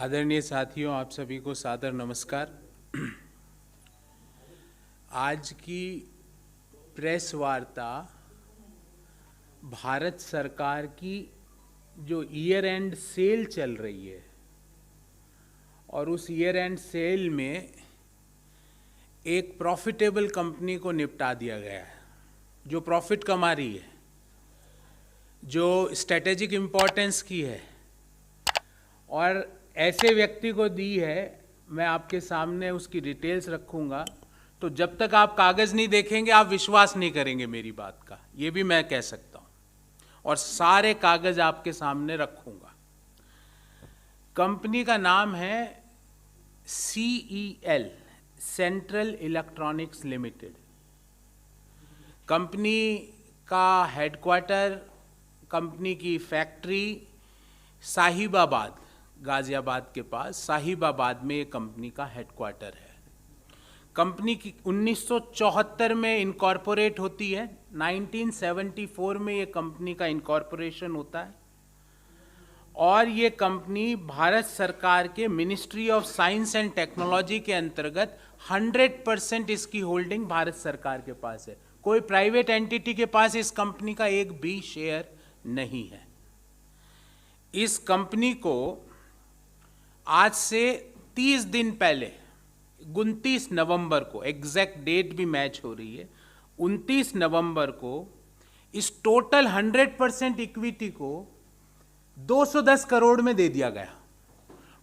आदरणीय साथियों, आप सभी को सादर नमस्कार। आज की प्रेस वार्ता भारत सरकार की जो ईयर एंड सेल चल रही है और उस ईयर एंड सेल में एक प्रॉफिटेबल कंपनी को निपटा दिया गया है, जो प्रॉफिट कमा रही है, जो स्ट्रेटेजिक इम्पोर्टेंस की है और ऐसे व्यक्ति को दी है। मैं आपके सामने उसकी डिटेल्स रखूंगा, तो जब तक आप कागज़ नहीं देखेंगे आप विश्वास नहीं करेंगे मेरी बात का, ये भी मैं कह सकता हूँ, और सारे कागज़ आपके सामने रखूंगा। कंपनी का नाम है CEL, central electronics limited. Company का हेडक्वार्टर, कंपनी की फैक्ट्री साहिबाबाद, गाजियाबाद के पास साहिबाबाद में ये कंपनी का हेडक्वार्टर है। कंपनी की 1974 में इनकॉर्पोरेट होती है, 1974 में ये कंपनी का इनकॉर्पोरेशन होता है और ये कंपनी भारत सरकार के ministry of science and technology के अंतर्गत 100% इसकी होल्डिंग भारत सरकार के पास है। कोई प्राइवेट एंटिटी के पास इस कंपनी का एक भी शेयर नहीं है। इस कंपनी को आज से 30 दिन पहले 29 नवंबर को, एग्जैक्ट डेट भी मैच हो रही है, 29 नवंबर को इस टोटल 100% इक्विटी को 210 करोड़ में दे दिया गया।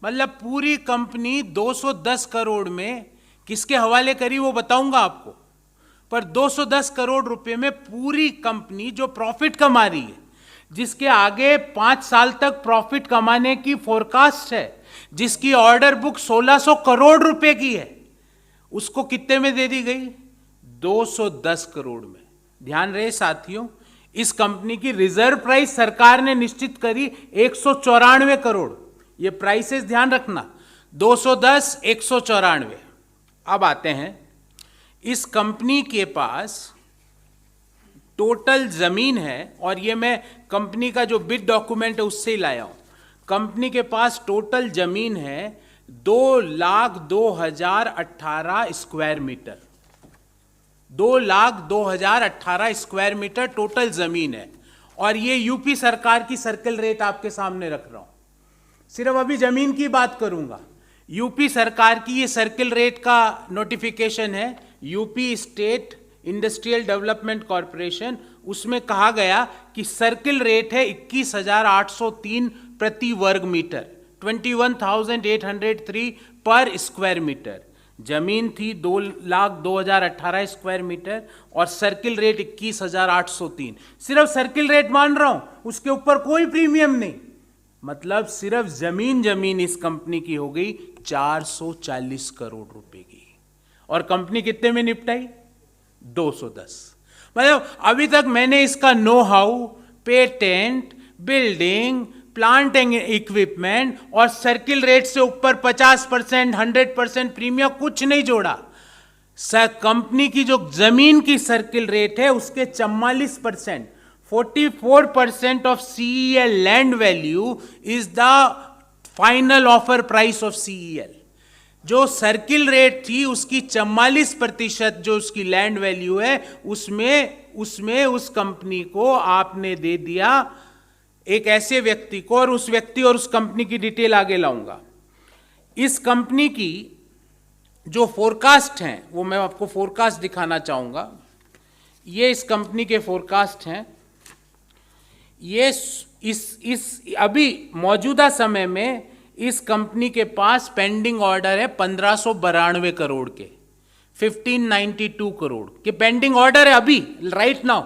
मतलब पूरी कंपनी 210 करोड़ में किसके हवाले करी वो बताऊंगा आपको, पर 210 करोड़ रुपए में पूरी कंपनी जो प्रॉफिट कमा रही है, जिसके आगे 5 साल तक प्रॉफिट कमाने की फोरकास्ट है, जिसकी ऑर्डर बुक 1600 करोड़ रुपए की है, उसको कितने में दे दी गई? 210 करोड़ में। ध्यान रहे साथियों, इस कंपनी की रिजर्व प्राइस सरकार ने निश्चित करी 194 करोड़। ये प्राइसेस ध्यान रखना, 210, 194। अब आते हैं, इस कंपनी के पास टोटल जमीन है, और ये मैं कंपनी का जो बिड डॉक्यूमेंट है उससे ही लाया हूं। कंपनी के पास टोटल जमीन है 2,02,018 square metre. 2,02,018 square metre total जमीन है, और ये यूपी सरकार की सर्किल रेट आपके सामने रख रहा हूं। सिर्फ अभी जमीन की बात करूंगा। यूपी सरकार की ये सर्किल रेट का नोटिफिकेशन है, UP state industrial development corporation. उसमें कहा गया कि सर्किल रेट है 21,803 प्रति वर्ग मीटर, 21,803 पर स्क्वायर मीटर। जमीन थी 2,02,018 स्क्वायर मीटर और सर्किल रेट 21,803। सिर्फ सर्किल रेट मान रहा हूं, उसके ऊपर कोई प्रीमियम नहीं। मतलब सिर्फ जमीन इस कंपनी की हो गई 440 करोड़ रुपए की, और कंपनी कितने में निपटाई? 210। मतलब अभी तक मैंने इसका know how, patent, building, plant and equipment और सर्किल रेट से ऊपर 50%, 100% प्रीमियम कुछ नहीं जोड़ा। कंपनी की जो जमीन की सर्किल रेट है उसके 44%, 44% of CEL land value is the final offer price of CEL। जो सर्किल रेट थी उसकी 44% जो उसकी लैंड वैल्यू है, उसमें उस कंपनी को आपने दे दिया एक ऐसे व्यक्ति को, और उस व्यक्ति और उस कंपनी की डिटेल आगे लाऊंगा। इस कंपनी की जो फोरकास्ट हैं वो मैं आपको फोरकास्ट दिखाना चाहूंगा। ये इस कंपनी के फोरकास्ट हैं। ये इस अभी मौजूदा समय में इस कंपनी के पास पेंडिंग ऑर्डर है 1592 करोड़ के, 1592 करोड़ के पेंडिंग ऑर्डर है अभी राइट नाउ,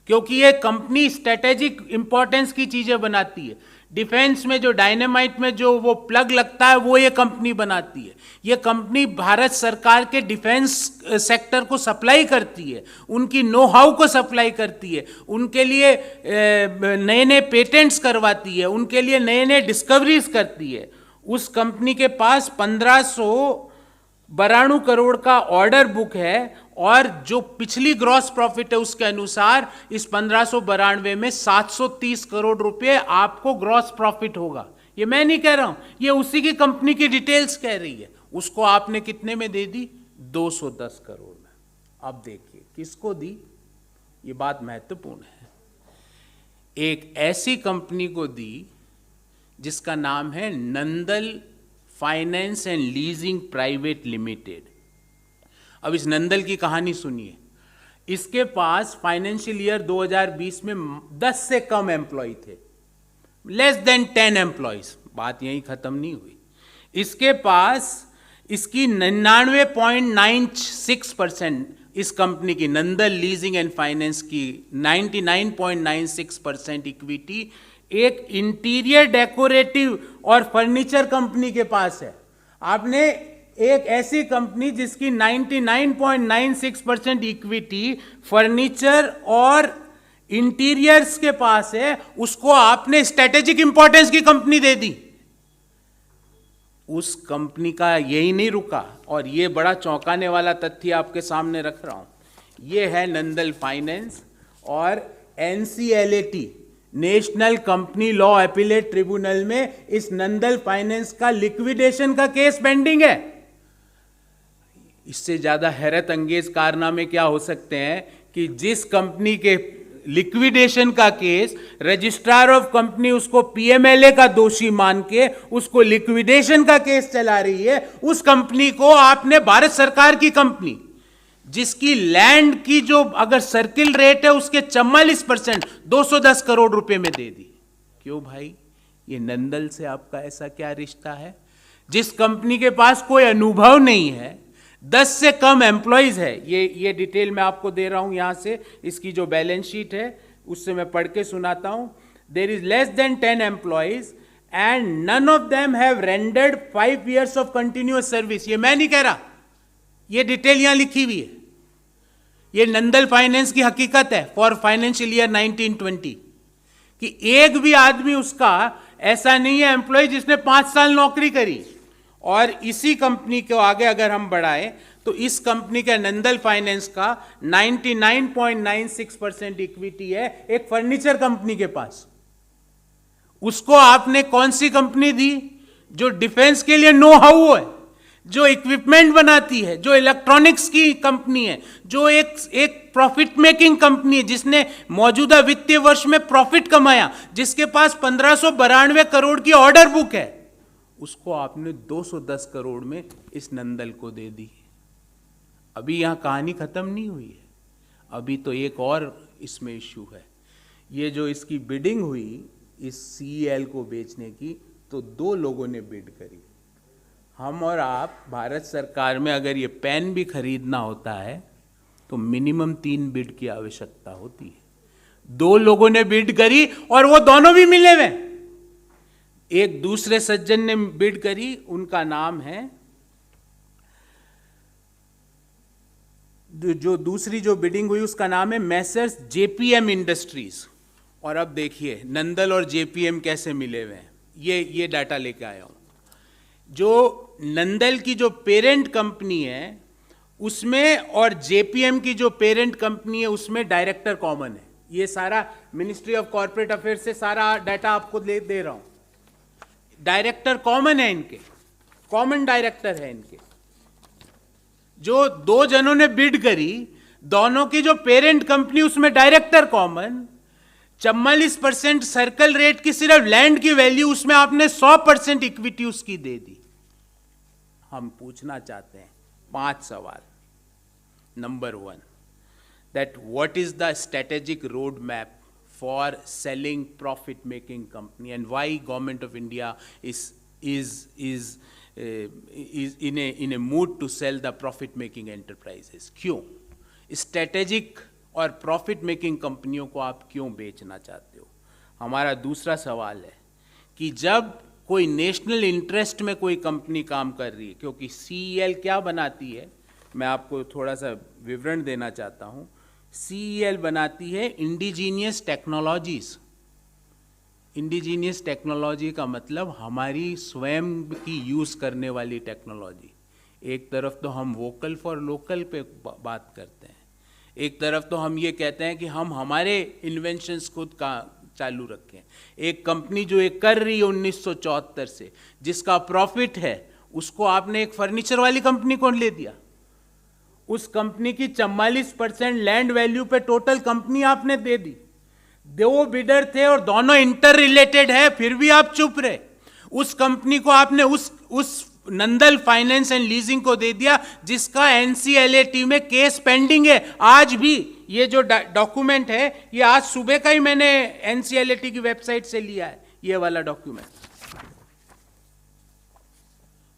क्योंकि ये कंपनी स्ट्रेटेजिक इंपॉर्टेंस की चीजें बनाती है। डिफेंस में जो डायनेमाइट में जो वो प्लग लगता है वो ये कंपनी बनाती है। ये कंपनी भारत सरकार के डिफेंस सेक्टर को सप्लाई करती है, उनकी नो हाउ को सप्लाई करती है, उनके लिए नए नए पेटेंट्स करवाती है, उनके लिए नए नए डिस्कवरीज करती है। उस कंपनी के पास 1592 करोड़ का ऑर्डर बुक है, और जो पिछली ग्रॉस प्रॉफिट है उसके अनुसार इस 1592 में 730 करोड़ रुपए आपको ग्रॉस प्रॉफिट होगा। ये मैं नहीं कह रहा हूं, ये उसी की कंपनी की डिटेल्स कह रही है। उसको आपने कितने में दे दी? 210 करोड़ में। अब देखिए किसको दी, ये बात महत्वपूर्ण है। एक ऐसी कंपनी को दी जिसका नाम है Nandal finance and leasing private limited. अब इस नंदल की कहानी सुनिए। इसके पास फाइनेंशियल ईयर 2020 में 10 से कम एम्प्लॉय थे, लेस देन 10 एम्प्लॉयज। बात यहीं खत्म नहीं हुई। इसके पास इसकी 99.96% इस कंपनी की, नंदल लीजिंग एंड फाइनेंस की 99.96% इक्विटी एक इंटीरियर डेकोरेटिव और फर्नीचर कंपनी के पास है। आपने एक ऐसी कंपनी जिसकी 99.96% इक्विटी फर्नीचर और इंटीरियर्स के पास है, उसको आपने स्ट्रेटेजिक इंपॉर्टेंस की कंपनी दे दी। उस कंपनी का यही नहीं रुका, और ये बड़ा चौंकाने वाला तथ्य आपके सामने रख रहा हूं। ये है नंदल फाइनेंस और NCLAT, national company law appellate tribunal में इस नंदल फाइनेंस का लिक्विडेशन का केस पेंडिंग है। इससे ज्यादा हैरत अंगेज कारनामे क्या हो सकते हैं कि जिस कंपनी के लिक्विडेशन का केस रजिस्ट्रार ऑफ कंपनी उसको PMLA का दोषी मान के उसको लिक्विडेशन का केस चला रही है, उस कंपनी को आपने भारत सरकार की कंपनी जिसकी लैंड की जो अगर सर्किल रेट है उसके 44% 210 करोड़ रुपए में दे दी। क्यों भाई? ये नंदल से आपका ऐसा क्या रिश्ता है? जिस कंपनी के पास कोई अनुभव नहीं है, 10 से कम एम्प्लॉयज है, ये डिटेल मैं आपको दे रहा हूं यहां से, इसकी जो बैलेंस शीट है उससे मैं पढ़ के सुनाता हूं। There is less than 10 employees and none of them have rendered 5 years of continuous service. ये मैं नहीं कह रहा, ये डिटेल यहां लिखी हुई है। ये नंदल फाइनेंस की हकीकत है फॉर फाइनेंशियल ईयर 1920 कि एक भी आदमी उसका ऐसा नहीं है एम्प्लॉय जिसने 5 साल नौकरी करी। और इसी कंपनी को आगे अगर हम बढ़ाएं तो इस कंपनी का नंदल फाइनेंस का 99.96% इक्विटी है एक फर्नीचर कंपनी के पास। उसको आपने कौन सी कंपनी दी? जो डिफेंस के लिए नो हाउ है, जो इक्विपमेंट बनाती है, जो इलेक्ट्रॉनिक्स की कंपनी है, जो एक प्रॉफिट मेकिंग कंपनी है, जिसने मौजूदा वित्तीय वर्ष में प्रॉफिट कमाया, जिसके पास 1592 करोड़ की ऑर्डर बुक है, उसको आपने 210 करोड़ में इस नंदल को दे दी। अभी यहां कहानी खत्म नहीं हुई है, अभी तो एक और इसमें इश्यू है। ये जो इसकी बिडिंग हुई इस CEL को बेचने की, तो 2 लोगों ने बिड करी। हम और आप भारत सरकार में अगर ये पेन भी खरीदना होता है तो मिनिमम 3 बिड की आवश्यकता होती है। 2 लोगों ने बिड करी और वो दोनों भी मिले हुए। एक दूसरे सज्जन ने बिड करी, उनका नाम है, जो दूसरी जो बिडिंग हुई उसका नाम है मैसर्स JPM इंडस्ट्रीज। और अब देखिए नंदल और JPM कैसे मिले हुए हैं, ये डाटा लेके आया हूं। जो नंदल की जो पेरेंट कंपनी है उसमें और JPM की जो पेरेंट कंपनी है उसमें डायरेक्टर कॉमन है। ये सारा मिनिस्ट्री ऑफ कॉर्पोरेट अफेयर्स से सारा डाटा आपको दे रहा हूं। डायरेक्टर कॉमन है इनके, कॉमन डायरेक्टर है इनके। जो 2 जनों ने बिड करी, दोनों की जो पेरेंट कंपनी उसमें डायरेक्टर कॉमन, 44% सर्कल रेट की सिर्फ लैंड की वैल्यू, उसमें आपने 100% इक्विटी उसकी दे दी। हम पूछना चाहते हैं 5 सवाल। Number 1, that what is the strategic road map for selling profit making company and why government of India is in a mood to sell the profit making enterprises? क्यों स्ट्रेटेजिक और प्रॉफिट मेकिंग कंपनियों को आप क्यों बेचना चाहते हो? हमारा दूसरा सवाल है कि जब कोई नेशनल इंटरेस्ट में कोई कंपनी काम कर रही है, क्योंकि CEL क्या बनाती है, मैं आपको थोड़ा सा विवरण देना चाहता हूं। CEL बनाती है इंडिजीनियस टेक्नोलॉजीज। इंडिजीनियस टेक्नोलॉजी का मतलब हमारी स्वयं की यूज करने वाली टेक्नोलॉजी। एक तरफ तो हम वोकल फॉर लोकल पे बात करते हैं, एक तरफ तो हम ये कहते हैं कि हम हमारे इन्वेंशंस खुद चालू रखे हैं। एक कंपनी जो एक कर रही है 1974 से, जिसका प्रॉफिट है, उसको आपने एक फर्नीचर वाली कंपनी को ले दिया। उस कंपनी की 44% लैंड वैल्यू पे टोटल कंपनी आपने दे दी। दो बिडर थे और दोनों इंटर रिलेटेड है, फिर भी आप चुप रहे। उस कंपनी को आपने उस नंदल फाइनेंस एंड लीजिंग को दे दिया, जिसका एनसीएलएटी में केस पेंडिंग है आज भी। ये जो डॉक्यूमेंट है, ये आज सुबह का ही मैंने एनसीएलएटी की वेबसाइट से लिया है, ये वाला डॉक्यूमेंट।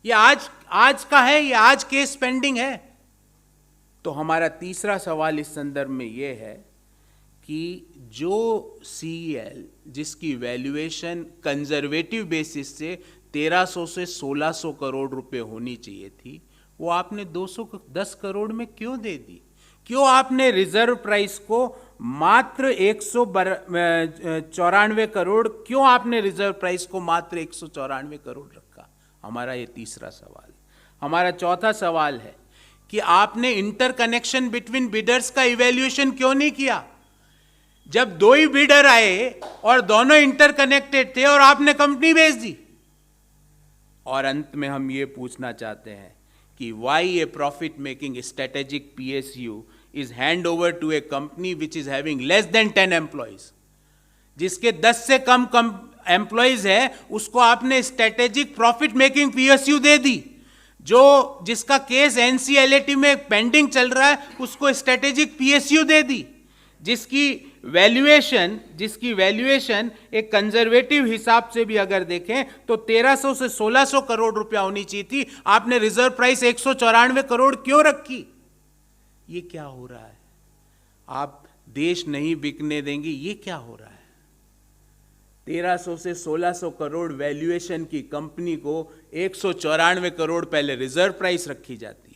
ये आज का है, ये आज केस पेंडिंग है। तो हमारा तीसरा सवाल इस संदर्भ में ये है कि जो सीईएल जिसकी वैल्यूएशन कंजर्वेटिव बेसिस से 1300 से 1600 करोड़ रुपए होनी चाहिए थी, वो आपने 210 करोड़ में क्यों दे दी? क्यों आपने रिजर्व प्राइस को मात्र 194 करोड़, क्यों आपने रिजर्व प्राइस को मात्र 194 करोड़ रखा? हमारा ये तीसरा सवाल। हमारा चौथा सवाल है कि आपने इंटरकनेक्शन बिटवीन बिडर्स का इवैल्यूएशन क्यों नहीं किया? जब दो ही बिडर आए और दोनों इंटरकनेक्टेड थे और आपने कंपनी बेच दी। और अंत में हम ये पूछना चाहते हैं कि why a profit making strategic PSU is hand over to a company which is having less than 10 employees, जिसके 10 से कम एम्प्लॉइज है, उसको आपने स्ट्रेटेजिक प्रॉफिट मेकिंग पीएसयू दे दी। जिसका केस एनसीएलएटी में पेंडिंग चल रहा है, उसको स्ट्रेटेजिक पीएसयू दे दी। जिसकी वैल्यूएशन एक कंजर्वेटिव हिसाब से भी अगर देखें तो 1300 से 1600 करोड़ रुपया होनी चाहिए थी। आपने रिजर्व प्राइस 194 करोड़ क्यों रखी? ये क्या हो रहा है? आप देश नहीं बिकने देंगे, ये क्या हो रहा है? 1300 से 1600 करोड़ वैल्यूएशन की कंपनी को 194 करोड़ पहले रिजर्व प्राइस रखी जाती है,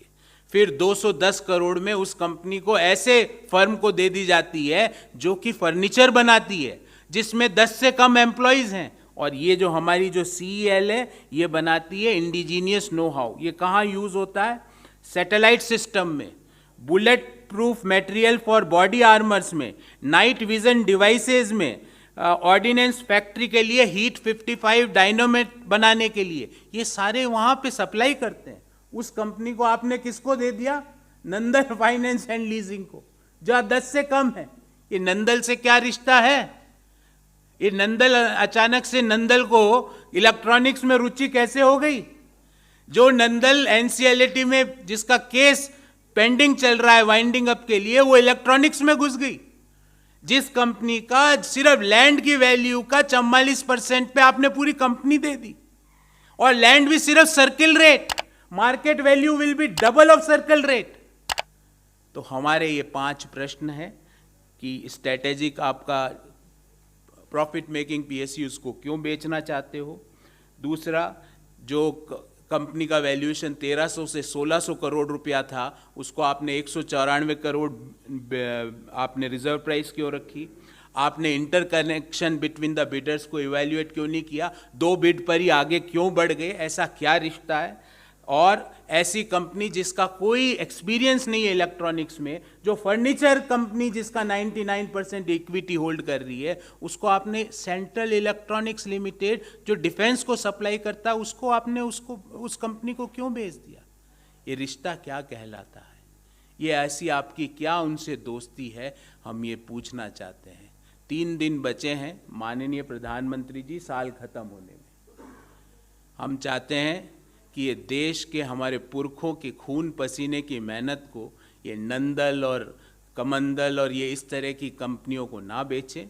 फिर 210 करोड़ में उस कंपनी को ऐसे फर्म को दे दी जाती है जो कि फर्नीचर बनाती है, जिसमें 10 से कम एम्प्लॉइज हैं। और ये जो हमारी जो सीईएल है, ये बनाती है इंडिजीनियस नो हाउ। ये कहाँ यूज होता है? सैटेलाइट सिस्टम में, bullet proof material for body armours में, नाइट विजन डिवाइसेज में, ऑर्डिनेंस फैक्ट्री के लिए हीट 55 डायनामेट बनाने के लिए, ये सारे वहां पे सप्लाई करते हैं। उस कंपनी को आपने किसको दे दिया? नंदल फाइनेंस एंड लीजिंग को, जो 10 से कम है। ये नंदल से क्या रिश्ता है? ये नंदल, अचानक से नंदल को इलेक्ट्रॉनिक्स में रुचि कैसे हो गई? जो नंदल एनसीएलएटी में जिसका केस पेंडिंग चल रहा है वाइंडिंग अप के लिए, वो इलेक्ट्रॉनिक्स में घुस गई। जिस कंपनी का सिर्फ लैंड की वैल्यू का 44% पे आपने पूरी कंपनी दे दी, और लैंड भी सिर्फ circle rate, market value will be double of circle rate. तो हमारे ये 5 प्रश्न हैं कि स्ट्रेटेजिक आपका प्रॉफिट मेकिंग पीएसयूज को क्यों बेचना चाहते हो? दूसरा, जो कंपनी का वैल्यूएशन 1300 से 1600 करोड़ रुपया था, उसको आपने 194 करोड़ आपने रिजर्व प्राइस क्यों रखी? आपने इंटरकनेक्शन बिटवीन द बिडर्स को इवैल्यूएट क्यों नहीं किया? 2 बिड पर ही आगे क्यों बढ़ गए? ऐसा क्या रिश्ता है? और ऐसी कंपनी जिसका कोई एक्सपीरियंस नहीं है इलेक्ट्रॉनिक्स में, जो फर्नीचर कंपनी जिसका 99% इक्विटी होल्ड कर रही है, उसको आपने सेंट्रल इलेक्ट्रॉनिक्स लिमिटेड जो डिफेंस को सप्लाई करता है, उसको आपने उस कंपनी को क्यों बेच दिया? ये रिश्ता क्या कहलाता है? ये ऐसी आपकी क्या उनसे दोस्ती है? हम ये पूछना चाहते हैं। 3 दिन बचे हैं माननीय प्रधानमंत्री जी साल खत्म होने में। हम चाहते हैं कि ये देश के हमारे पुरखों के खून पसीने की मेहनत को ये नंदल और कमंडल और ये इस तरह की कंपनियों को ना बेचें।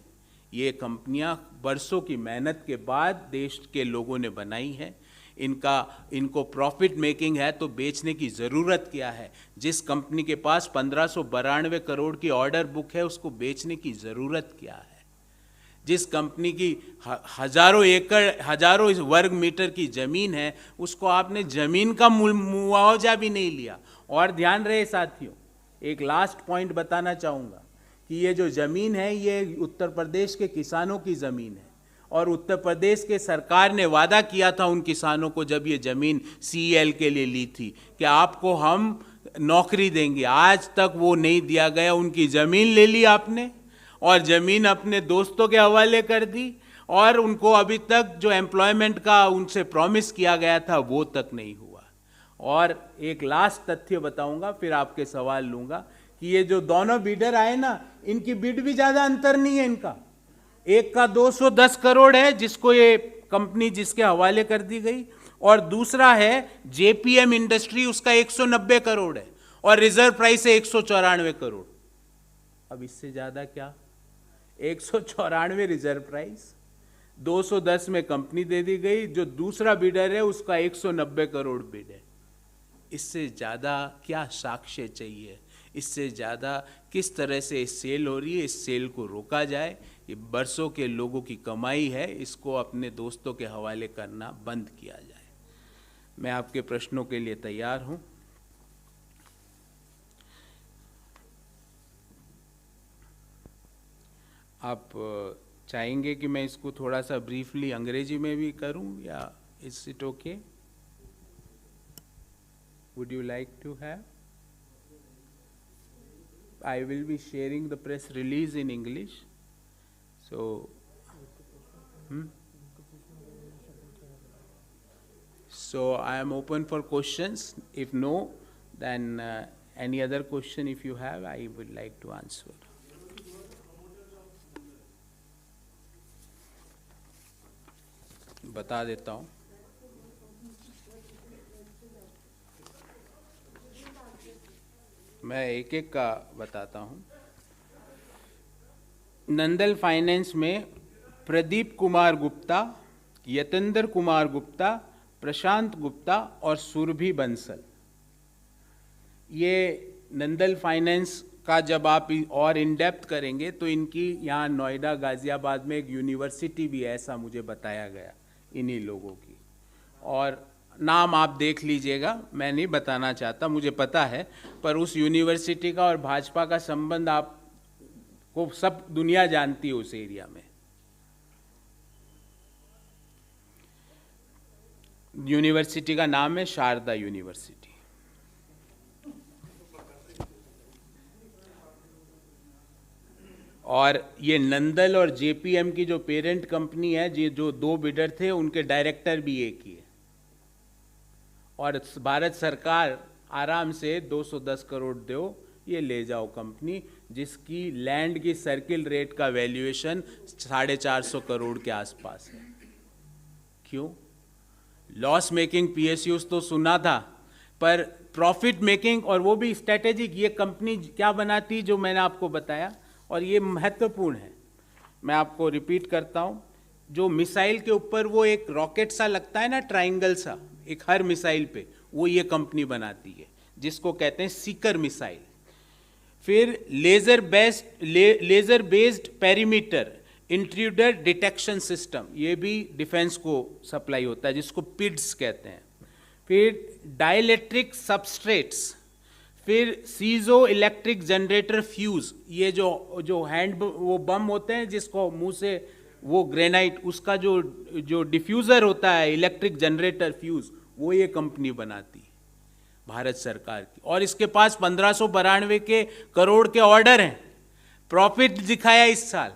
ये कंपनियां बरसों की मेहनत के बाद देश के लोगों ने बनाई हैं। इनको प्रॉफिट मेकिंग है तो बेचने की ज़रूरत क्या है? जिस कंपनी के पास 1592 करोड़ की ऑर्डर बुक है, उसको बेचने की ज़रूरत क्या है? जिस कंपनी की हजारों एकड़, हजारों वर्ग मीटर की ज़मीन है, उसको आपने ज़मीन का मुआवजा भी नहीं लिया। और ध्यान रहे साथियों, एक लास्ट पॉइंट बताना चाहूँगा कि ये जो ज़मीन है, ये उत्तर प्रदेश के किसानों की ज़मीन है, और उत्तर प्रदेश के सरकार ने वादा किया था उन किसानों को, जब ये ज़मीन सीईएल के लिए ली थी, कि आपको हम नौकरी देंगे। आज तक वो नहीं दिया गया। उनकी ज़मीन ले ली आपने, और जमीन अपने दोस्तों के हवाले कर दी, और उनको अभी तक जो एम्प्लॉयमेंट का उनसे प्रॉमिस किया गया था वो तक नहीं हुआ। और एक लास्ट तथ्य बताऊंगा, फिर आपके सवाल लूंगा कि ये जो दोनों बिडर आए ना, इनकी बिड भी ज्यादा अंतर नहीं है इनका। एक का 210 करोड़ है जिसको ये कंपनी जिसके हवाले कर दी गई, और दूसरा है जेपीएम इंडस्ट्री, उसका 190 करोड़ है और रिजर्व प्राइस है 194 करोड़। अब इससे ज्यादा क्या, 194 रिजर्व प्राइस, 210 में कंपनी दे दी गई, जो दूसरा बिडर है उसका 190 करोड़ बिड है। इससे ज्यादा क्या साक्ष्य चाहिए, इससे ज्यादा किस तरह से सेल हो रही है, इस सेल को रोका जाए। ये बरसों के लोगों की कमाई है, इसको अपने दोस्तों के हवाले करना बंद किया जाए। मैं आपके प्रश्नों के लिए तैयार हूं। आप चाहेंगे कि मैं इसको थोड़ा सा ब्रीफली अंग्रेजी में भी करूं, या is it okay? Would you like to have? I will be sharing the press release in English. So, so I am open for questions. If no, then any other question if you have, I would like to answer. बता देता हूँ। मैं एक एक का बताता हूँ। Nandal finance में प्रदीप कुमार गुप्ता, यतेंद्र कुमार गुप्ता, प्रशांत गुप्ता और सुरभि बंसल। ये नंदल फाइनेंस का जब आप और इन डेप्थ करेंगे तो इनकी यहाँ नोएडा गाजियाबाद में एक यूनिवर्सिटी भी है, ऐसा मुझे बताया गया इन्हीं लोगों की। और नाम आप देख लीजिएगा, मैं नहीं बताना चाहता, मुझे पता है, पर उस यूनिवर्सिटी का और भाजपा का संबंध आपको सब दुनिया जानती है उस एरिया में। यूनिवर्सिटी का नाम है शारदा यूनिवर्सिटी। और ये नंदल और जेपीएम की जो पेरेंट कंपनी है, जो दो बिडर थे उनके डायरेक्टर भी एक ही है। और भारत सरकार आराम से 210 करोड़ दो, ये ले जाओ कंपनी, जिसकी लैंड की सर्किल रेट का वैल्यूएशन 450 करोड़ के आसपास है। क्यों? लॉस मेकिंग पीएसयूज तो सुना था, पर प्रॉफिट मेकिंग, और वो भी स्ट्रेटेजिक, ये कंपनी क्या बनाती जो मैंने आपको बताया, और ये महत्वपूर्ण है। मैं आपको रिपीट करता हूं, जो मिसाइल के ऊपर वो एक रॉकेट सा लगता है ना, ट्राइंगल सा, एक हर मिसाइल पे, वो ये कंपनी बनाती है, जिसको कहते हैं सीकर मिसाइल। फिर laser based perimeter intruder detection system, ये भी डिफेंस को सप्लाई होता है, जिसको पिड्स कहते हैं। फिर डाइलेक्ट्रिक सबस्ट्रेट्स, फिर सीजो इलेक्ट्रिक जनरेटर फ्यूज, ये जो हैंड वो बम होते हैं जिसको मुंह से वो ग्रेनाइट, उसका जो डिफ्यूज़र होता है, इलेक्ट्रिक जनरेटर फ्यूज, वो ये कंपनी बनाती है, भारत सरकार की। और इसके पास 1592 के करोड़ के ऑर्डर हैं। प्रॉफिट दिखाया इस साल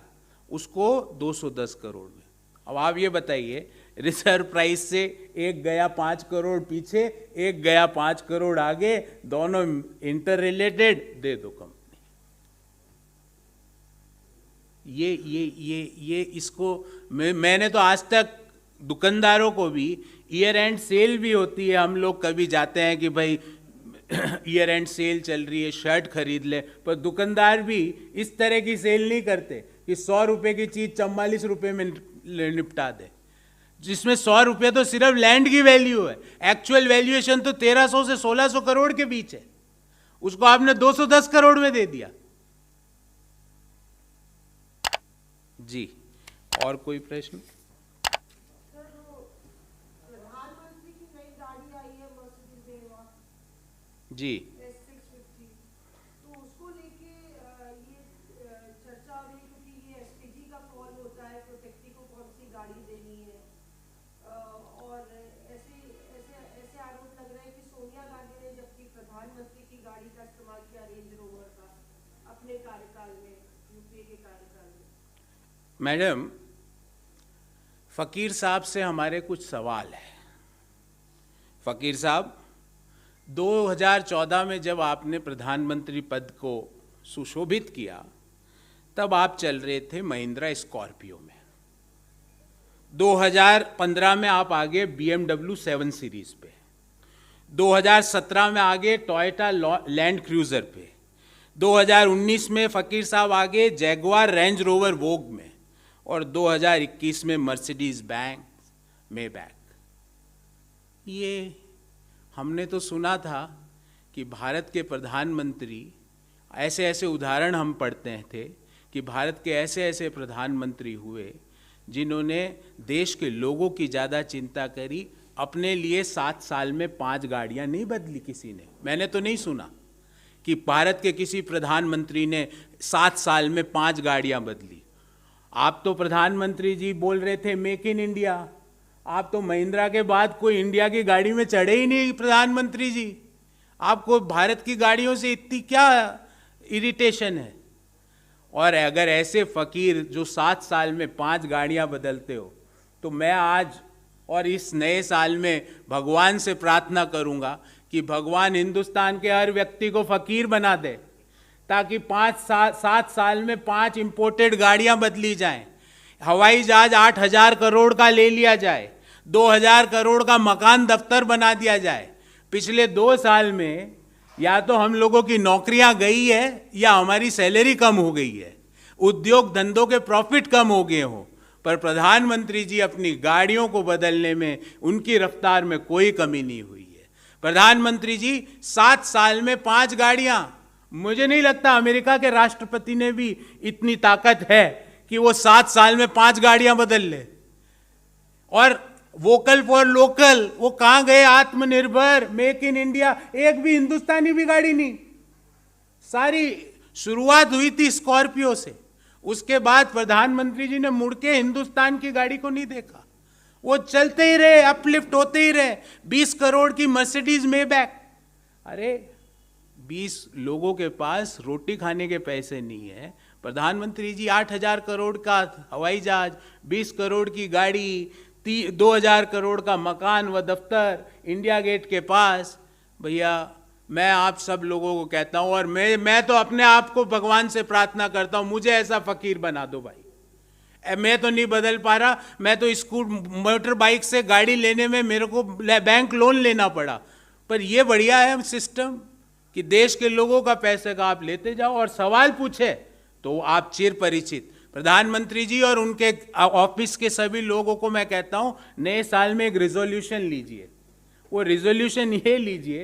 उसको 210 करोड़ में। अब आप ये बताइए, रिजर्व प्राइस से एक गया 5 करोड़ पीछे, एक गया 5 करोड़ आगे, दोनों इंटर रिलेटेड, दे दो कंपनी। ये इसको मैंने तो आज तक दुकानदारों को भी, ईयर एंड सेल भी होती है, हम लोग कभी जाते हैं कि भाई ईयर एंड सेल चल रही है, शर्ट खरीद ले, पर दुकानदार भी इस तरह की सेल नहीं करते कि 100 रुपए की चीज 44 रुपए में निपटा दे, जिसमें 100 रुपये तो सिर्फ लैंड की वैल्यू है, एक्चुअल वैल्यूएशन तो 1300 से 1600 करोड़ के बीच है, उसको आपने 210 करोड़ में दे दिया। जी, और कोई प्रश्न? जी, तो उसको लेके ये चर्चा हो रही है, क्योंकि ये एसपीजी का कॉल होता है, प्रोटेक्टी को कौन सी गाड़ी देनी है, और ऐसे ऐसे ऐसे आरोप लग रहे हैं कि सोनिया गांधी ने जबकि प्रधानमंत्री की गाड़ी का इस्तेमाल किया, रेंज रोवर का, अपने कार्यकाल में, यूपीए के कार्यकाल मैडम, फकीर साहब से हमारे कुछ सवाल है। फकीर साहब, 2014 में जब आपने प्रधानमंत्री पद को सुशोभित किया, तब आप चल रहे थे महिंद्रा स्कॉर्पियो में। 2015 में आप आगे BMW 7 सीरीज पे, 2017 में आगे टोयोटा लैंड क्रूजर पे, 2019 में फकीर साहब आगे जैगवार रेंज रोवर वोग में, और 2021 में मर्सिडीज मेबैक। ये हमने तो सुना था कि भारत के प्रधानमंत्री, ऐसे ऐसे उदाहरण हम पढ़ते थे कि भारत के ऐसे ऐसे प्रधानमंत्री हुए जिन्होंने देश के लोगों की ज़्यादा चिंता करी, अपने लिए 7 साल में 5 गाड़ियाँ नहीं बदली किसी ने। मैंने तो नहीं सुना कि भारत के किसी प्रधानमंत्री ने 7 साल में 5 गाड़ियाँ बदली। आप तो प्रधानमंत्री जी बोल रहे थे मेक इन इंडिया, आप तो महिंद्रा के बाद कोई इंडिया की गाड़ी में चढ़े ही नहीं प्रधानमंत्री जी। आपको भारत की गाड़ियों से इतनी क्या इरिटेशन है? और अगर ऐसे फकीर जो 7 साल में 5 गाड़ियां बदलते हो, तो मैं आज और इस नए साल में भगवान से प्रार्थना करूंगा कि भगवान हिंदुस्तान के हर व्यक्ति को फकीर बना दे, ताकि 7 साल में 5 इंपोर्टेड गाड़ियां बदली जाएं, हवाई जहाज 8,000 करोड़ का ले लिया जाए, 2,000 करोड़ का मकान दफ्तर बना दिया जाए। पिछले 2 साल में या तो हम लोगों की नौकरियां गई है या हमारी सैलरी कम हो गई है, उद्योग धंधों के प्रॉफिट कम हो गए हों, पर प्रधानमंत्री जी अपनी गाड़ियों को बदलने में, उनकी रफ्तार में कोई कमी नहीं हुई है। प्रधानमंत्री जी 7 साल में 5 गाड़ियां, मुझे नहीं लगता अमेरिका के राष्ट्रपति ने भी इतनी ताकत है कि वो 7 साल में 5 गाड़ियां बदल ले। और वोकल फॉर लोकल, वो कहां गए? आत्मनिर्भर, मेक इन इंडिया, एक भी हिंदुस्तानी भी गाड़ी नहीं। सारी शुरुआत हुई थी स्कॉर्पियो से, उसके बाद प्रधानमंत्री जी ने मुड़ के हिंदुस्तान की गाड़ी को नहीं देखा, वो चलते ही रहे, अपलिफ्ट होते ही रहे। 20 करोड़ की मर्सिडीज मेबैक। अरे 20 लोगों के पास रोटी खाने के पैसे नहीं है, प्रधानमंत्री जी 8,000 करोड़ का हवाई जहाज, 20 करोड़ की गाड़ी, 2,000 करोड़ का मकान व दफ्तर इंडिया गेट के पास। भैया, मैं आप सब लोगों को कहता हूं, और मैं तो अपने आप को भगवान से प्रार्थना करता हूं, मुझे ऐसा फकीर बना दो भाई। मैं तो नहीं बदल पा रहा, मैं तो मोटर बाइक से गाड़ी लेने में मेरे को बैंक लोन लेना पड़ा। पर यह बढ़िया है सिस्टम कि देश के लोगों का पैसे का आप लेते जाओ, और सवाल पूछे तो आप चिर परिचित। प्रधानमंत्री जी और उनके ऑफिस के सभी लोगों को मैं कहता हूं, नए साल में एक रिजोल्यूशन लीजिए। वो रिजोल्यूशन ये लीजिए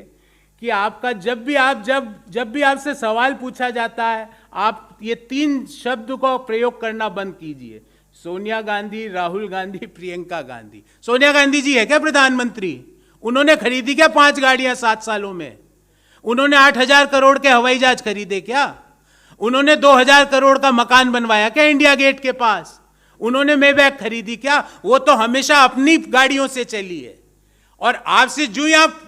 कि आपका जब भी आपसे सवाल पूछा जाता है, आप ये 3 शब्द को प्रयोग करना बंद कीजिए। सोनिया गांधी, राहुल गांधी, प्रियंका गांधी। सोनिया गांधी जी है क्या प्रधानमंत्री? उन्होंने खरीदी क्या 5 गाड़ियां 7 सालों में? उन्होंने 8,000 करोड़ के हवाई जहाज खरीदे क्या? उन्होंने 2,000 करोड़ का मकान बनवाया क्या इंडिया गेट के पास? उन्होंने मेबैक खरीदी क्या? वो तो हमेशा अपनी गाड़ियों से चली है। और आपसे जो ही आप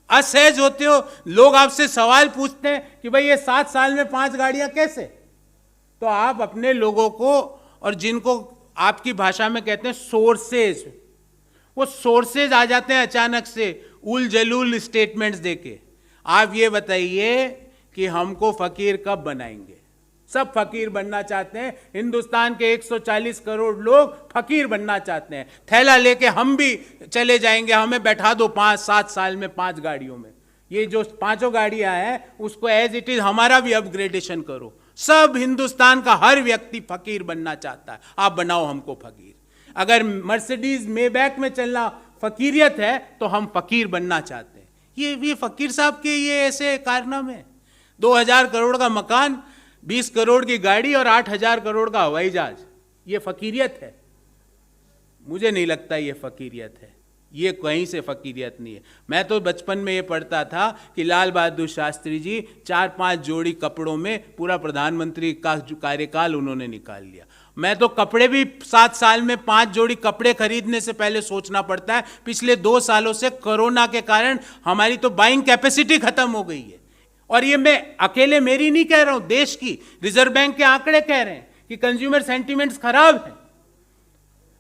असहज होते हो, लोग आपसे सवाल पूछते हैं कि भाई ये 7 साल में 5 गाड़ियां कैसे, तो आप अपने लोगों को, और जिनको आपकी भाषा में कहते हैं सोर्सेज, वो सोर्सेज आ जाते हैं अचानक से उल जलूल स्टेटमेंट्स देके। आप ये बताइए कि हमको फकीर कब बनाएंगे? सब फकीर बनना चाहते हैं, हिंदुस्तान के 140 करोड़ लोग फकीर बनना चाहते हैं। थैला लेके हम भी चले जाएंगे, हमें बैठा दो 5-7 साल में 5 गाड़ियों में। ये जो 5 गाड़ियां हैं उसको एज इट इज हमारा भी अपग्रेडेशन करो। सब हिंदुस्तान का हर व्यक्ति फकीर बनना चाहता है, आप बनाओ हमको फकीर। अगर मर्सिडीज मेबैक में चलना फकीरियत है तो हम फकीर बनना चाहते हैं। ये फकीर साहब के ये ऐसे कारनामे, 2,000 करोड़ का मकान, 20 करोड़ की गाड़ी और 8,000 करोड़ का हवाई जहाज, ये फकीरियत है? मुझे नहीं लगता ये फकीरियत है, ये कहीं से फकीरियत नहीं है। मैं तो बचपन में ये पढ़ता था कि लाल बहादुर शास्त्री जी 4-5 जोड़ी कपड़ों में पूरा प्रधानमंत्री का कार्यकाल उन्होंने निकाल लिया। मैं तो कपड़े भी 7 साल में 5 जोड़ी कपड़े खरीदने से पहले सोचना पड़ता है। पिछले 2 सालों से कोरोना के कारण हमारी तो बाइंग कैपेसिटी खत्म हो गई है। और ये मैं अकेले मेरी नहीं कह रहा हूं, देश की रिजर्व बैंक के आंकड़े कह रहे हैं कि कंज्यूमर सेंटीमेंट्स खराब है।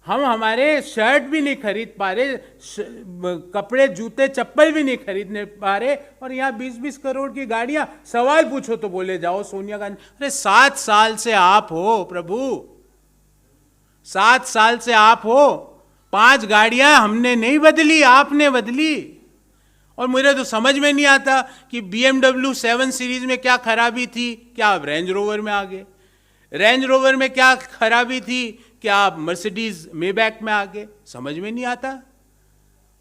हम हमारे शर्ट भी नहीं खरीद पा रहे, कपड़े जूते चप्पल भी नहीं खरीदने पा रहे, और यहाँ 20-20 करोड़ की गाड़ियां। सवाल पूछो तो बोले जाओ सोनिया गांधी। अरे 7 साल से आप हो प्रभु, 7 साल से आप हो, 5 गाड़ियां हमने नहीं बदली, आपने बदली। और मुझे तो समझ में नहीं आता कि BMW 7 सीरीज में क्या खराबी थी, क्या आप रेंज रोवर में आ गए? रेंज रोवर में क्या खराबी थी, क्या आप मर्सिडीज मेबैक में आ गए? समझ में नहीं आता।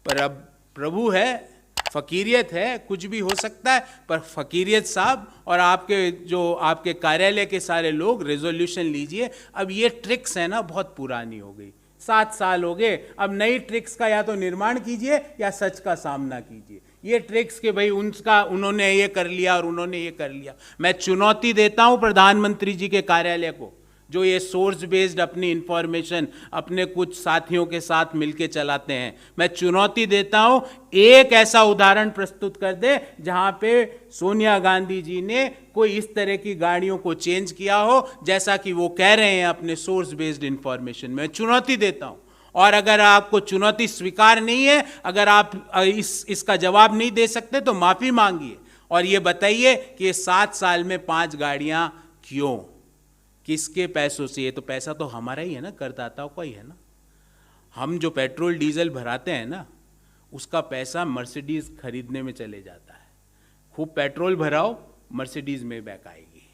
पर अब प्रभु है, फकीरियत है, कुछ भी हो सकता है। पर फकीरियत साहब और आपके कार्यालय के सारे लोग रेजोल्यूशन लीजिए। अब ये ट्रिक्स है ना, बहुत पुरानी हो गई, 7 साल हो गए। अब नई ट्रिक्स का या तो निर्माण कीजिए या सच का सामना कीजिए। ये ट्रिक्स के भाई उन्होंने ये कर लिया और उन्होंने ये कर लिया। मैं चुनौती देता हूं प्रधानमंत्री जी के कार्यालय को, जो ये सोर्स बेस्ड अपनी इंफॉर्मेशन अपने कुछ साथियों के साथ मिलके चलाते हैं। मैं चुनौती देता हूं, एक ऐसा उदाहरण प्रस्तुत कर दे जहां पे सोनिया गांधी जी ने कोई इस तरह की गाड़ियों को चेंज किया हो, जैसा कि वो कह रहे हैं अपने सोर्स बेस्ड इंफॉर्मेशन में। चुनौती देता हूं। और अगर आपको चुनौती स्वीकार नहीं है, अगर आप इसका जवाब नहीं दे सकते, तो माफी मांगिए और ये बताइए कि ये 7 साल में 5 गाड़ियां क्यों, किसके पैसों से? ये तो पैसा तो हमारा ही है ना, करदाताओं का ही है ना। हम जो पेट्रोल डीजल भराते हैं ना, उसका पैसा मर्सिडीज खरीदने में चले जाता है। खूब पेट्रोल भराओ, मर्सिडीज में बैक आएगी।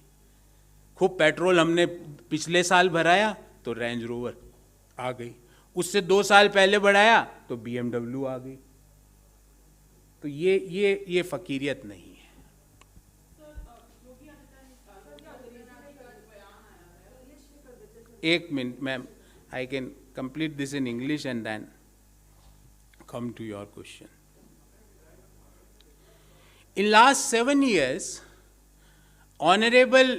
खूब पेट्रोल हमने पिछले साल भराया तो रेंज रोवर आ गई, उससे 2 साल पहले बढ़ाया तो BMW आ गई। तो ये फकीरियत नहीं है। एक minute ma'am, I can complete this in English and then come to your question. In last 7 years, Honorable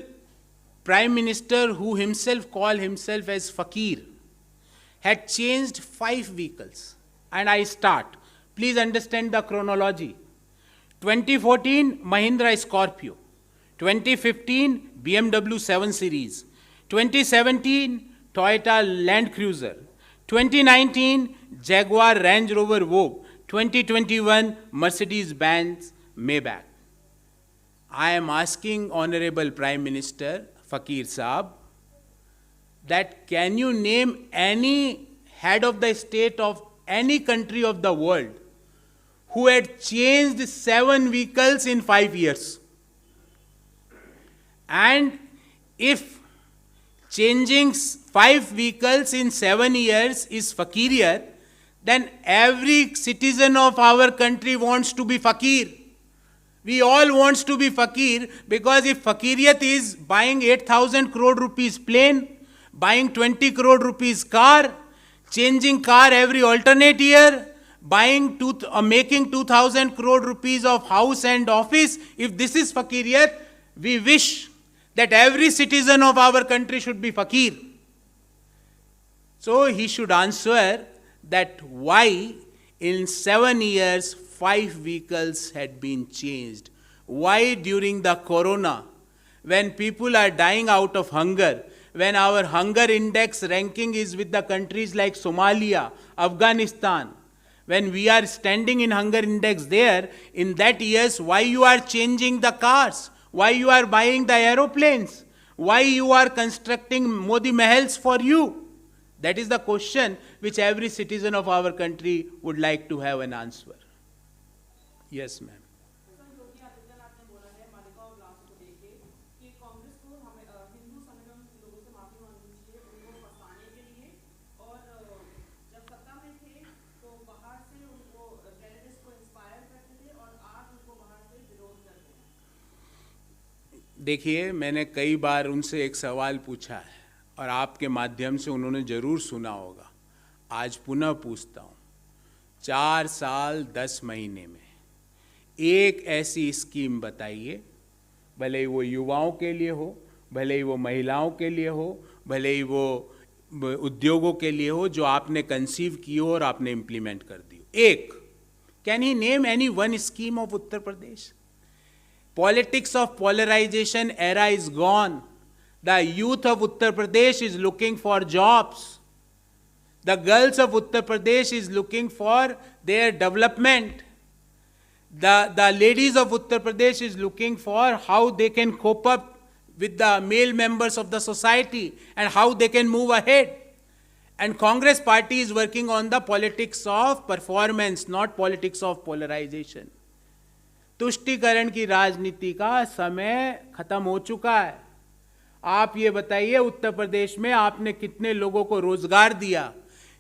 Prime Minister, who himself called himself as Fakir, had changed 5 vehicles. And I start. Please understand the chronology. 2014, Mahindra Scorpio. 2015, BMW 7 Series. 2017, Toyota Land Cruiser. 2019, Jaguar Range Rover Vogue. 2021, Mercedes-Benz Maybach. I am asking Honorable Prime Minister Fakir Saab that can you name any head of the state of any country of the world who had changed 7 vehicles in 5 years? And if changing 5 vehicles in 7 years is fakiriyat, then every citizen of our country wants to be fakir. We all wants to be fakir, because if fakiriyat is buying 8,000 crore rupees plane, buying 20 crore rupees car, changing car every alternate year, making 2,000 crore rupees of house and office, if this is fakiriyat, we wish that every citizen of our country should be fakir. So he should answer that why in 7 years 5 vehicles had been changed. Why during the corona, when people are dying out of hunger, when our hunger index ranking is with the countries like Somalia, Afghanistan, when we are standing in hunger index there, in that years, why you are changing the cars? Why you are buying the aeroplanes? Why you are constructing Modi Mahals for you? That is the question which every citizen of our country would like to have an answer. Yes, ma'am. देखिए, मैंने कई बार उनसे एक सवाल पूछा है और आपके माध्यम से उन्होंने जरूर सुना होगा। आज पुनः पूछता हूँ, 4 साल 10 महीने में एक ऐसी स्कीम बताइए, भले ही वो युवाओं के लिए हो, भले ही वो महिलाओं के लिए हो, भले ही वो उद्योगों के लिए हो, जो आपने कंसीव की हो और आपने इम्प्लीमेंट कर दी हो। एक, can he name any one scheme of Uttar Pradesh? Politics of polarization era is gone. The youth of Uttar Pradesh is looking for jobs. The girls of Uttar Pradesh is looking for their development. The ladies of Uttar Pradesh is looking for how they can cope up with the male members of the society and how they can move ahead. And Congress party is working on the politics of performance, not politics of polarization. तुष्टीकरण की राजनीति का समय खत्म हो चुका है. आप ये बताइए, उत्तर प्रदेश में आपने कितने लोगों को रोजगार दिया,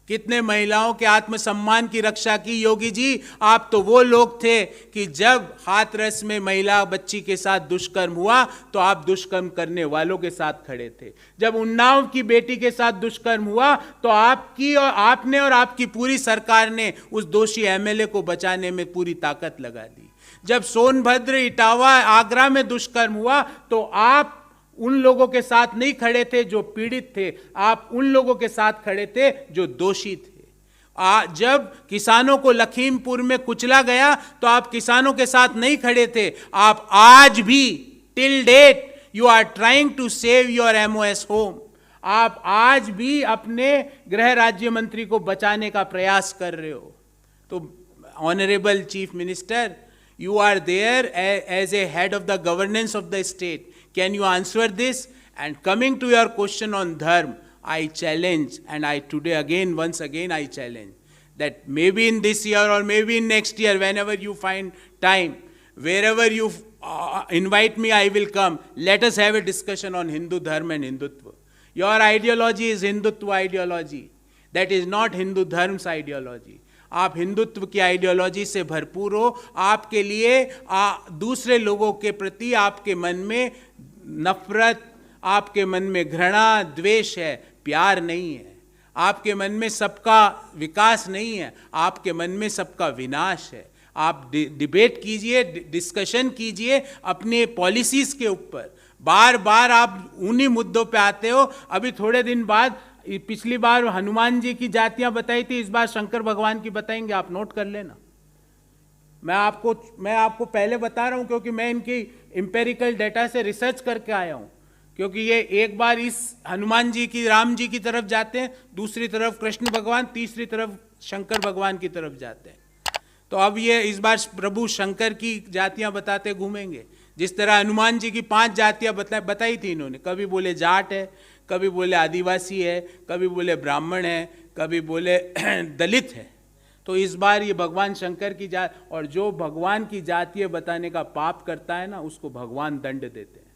कितने महिलाओं के आत्मसम्मान की रक्षा की. योगी जी, आप तो वो लोग थे कि जब हाथरस में महिला बच्ची के साथ दुष्कर्म हुआ तो आप दुष्कर्म करने वालों के साथ खड़े थे. जब उन्नाव की बेटी के साथ दुष्कर्म हुआ तो आपने और आपकी पूरी सरकार ने उस दोषी एमएलए को बचाने में पूरी ताकत लगा दी. जब सोनभद्र, इटावा, आगरा में दुष्कर्म हुआ तो आप उन लोगों के साथ नहीं खड़े थे जो पीड़ित थे, आप उन लोगों के साथ खड़े थे जो दोषी थे. जब किसानों को लखीमपुर में कुचला गया तो आप किसानों के साथ नहीं खड़े थे. आप आज भी till date you are trying to save your MOS home. आप आज भी अपने गृह राज्य मंत्री को बचाने का प्रयास कर रहे हो. तो honourable chief minister, you are there as a head of the governance of the state. Can you answer this? And coming to your question on dharma, I challenge, and I today again, once again, I challenge that maybe in this year or maybe in next year, whenever you find time, wherever you invite me, I will come. Let us have a discussion on Hindu dharma and Hindutva. Your ideology is Hindutva ideology. That is not Hindu dharma's ideology. आप हिंदुत्व की ideology से भरपूर हो. आपके लिए दूसरे लोगों के प्रति आपके मन में नफरत, आपके मन में घृणा, द्वेष है, प्यार नहीं है. आपके मन में सबका विकास नहीं है, आपके मन में सबका विनाश है. आप डिबेट कीजिए, डिस्कशन कीजिए अपने पॉलिसीज के ऊपर. बार बार आप उन्हीं मुद्दों पे आते हो. अभी थोड़े दिन बाद, पिछली बार हनुमान जी की जातियां बताई थी, इस बार शंकर भगवान की बताएंगे. आप नोट कर लेना. मैं आपको पहले बता रहा हूं क्योंकि मैं इनकी इंपेरिकल डेटा से रिसर्च करके आया हूं. क्योंकि ये एक बार इस हनुमान जी की, राम जी की तरफ जाते हैं, दूसरी तरफ कृष्ण भगवान, तीसरी तरफ शंकर भगवान की तरफ जाते हैं. तो अब ये इस बार प्रभु शंकर की जातियां बताते घूमेंगे. जिस तरह हनुमान जी की 5 जातियां बताई थी इन्होंने. कभी बोले जाट है, कभी बोले आदिवासी है, कभी बोले ब्राह्मण है, कभी बोले दलित है. तो इस बार ये भगवान शंकर की जात, और जो भगवान की जातियां बताने का पाप करता है ना, उसको भगवान दंड देते हैं.